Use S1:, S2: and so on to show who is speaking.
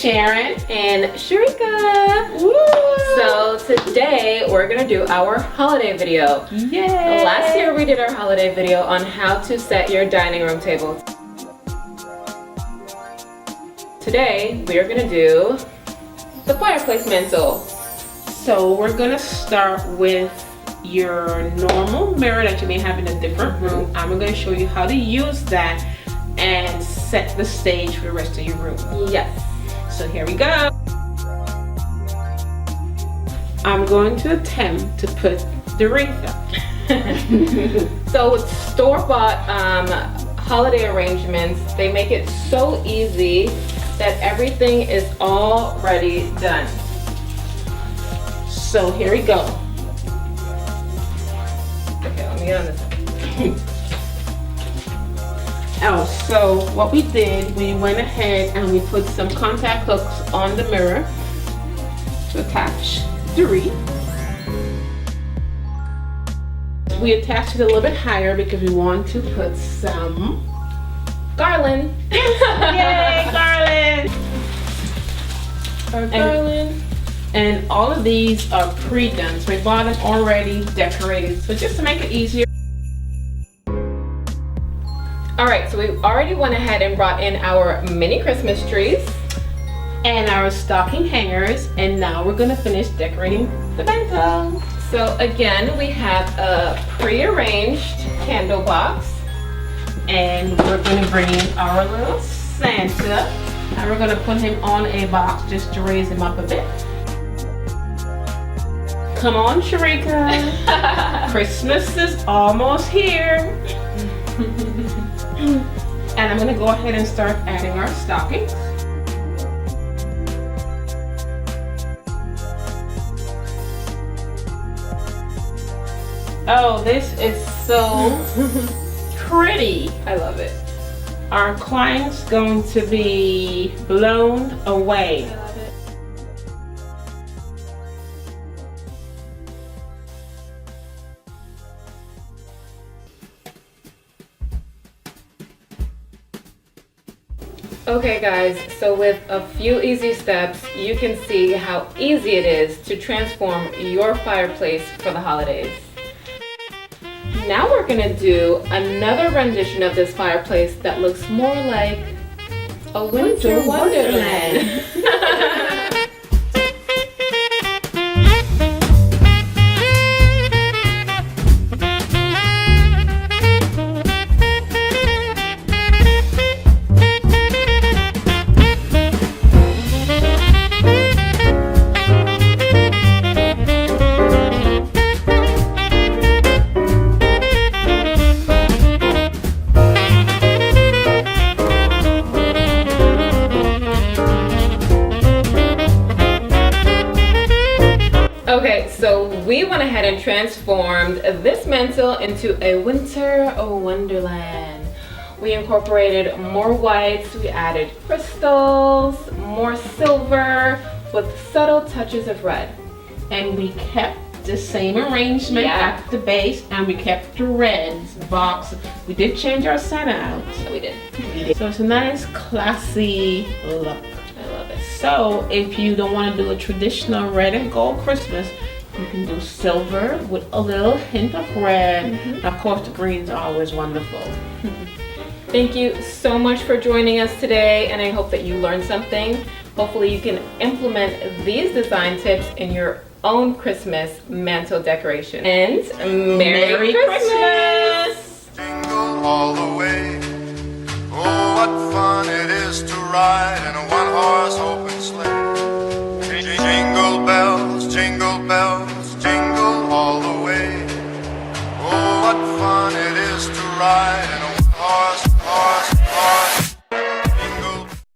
S1: Sharon
S2: and Sharika.
S1: Woo!
S2: So today we're gonna do our holiday video.
S1: Yay!
S2: Last year we did our holiday video on how to set your dining room table. Today we are gonna do the fireplace mantle.
S1: So we're gonna start with your normal mirror that you may have in a different room. I'm gonna show you how to use that and set the stage for the rest of your room.
S2: Yes.
S1: So here we go. I'm going to attempt to put the wreath up.
S2: So with store-bought holiday arrangements, they make it so easy that everything is already done.
S1: So here we go.
S2: Okay, let me get on this one.
S1: Oh, so what we did, we went ahead and we put some contact hooks on the mirror to attach the wreath. We attached it a little bit higher because we want to put some
S2: Garland.
S1: yay, garland!
S2: Our garland.
S1: And all of these are pre-done, so we bought them already decorated. So just to make it easier.
S2: All right, so we already went ahead and brought in our mini Christmas trees
S1: And our stocking hangers, and now we're gonna finish decorating the mantel.
S2: So again, we have a pre-arranged candle box.
S1: And we're gonna bring in our little Santa. And we're gonna put him on a box just to raise him up a bit. Come on, Sharika. Christmas is almost here. And I'm gonna go ahead and start adding our stockings. Oh, this is so pretty.
S2: I love it.
S1: Our client's going to be blown away.
S2: I love it. Okay guys, so with a few easy steps, you can see how easy it is to transform your fireplace for the holidays. Now we're gonna do another rendition of this fireplace that looks more like a winter wonderland. Okay, so we went ahead and transformed this mantle into a winter wonderland. We incorporated more whites, we added crystals, more silver, with subtle touches of red.
S1: And we kept the same arrangement at the base, and we kept the red box. We did change our Santa out.
S2: So we did.
S1: So it's a nice, classy look.
S2: I love it.
S1: So if you don't want to do a traditional red and gold Christmas, you can do silver with a little hint of red. And of course, the green's always wonderful.
S2: Thank you so much for joining us today, and I hope that you learned something. Hopefully you can implement these design tips in your own Christmas mantle decoration. And Merry Christmas!
S3: Jingle all the way. Oh, what fun it is to ride in a one-horse open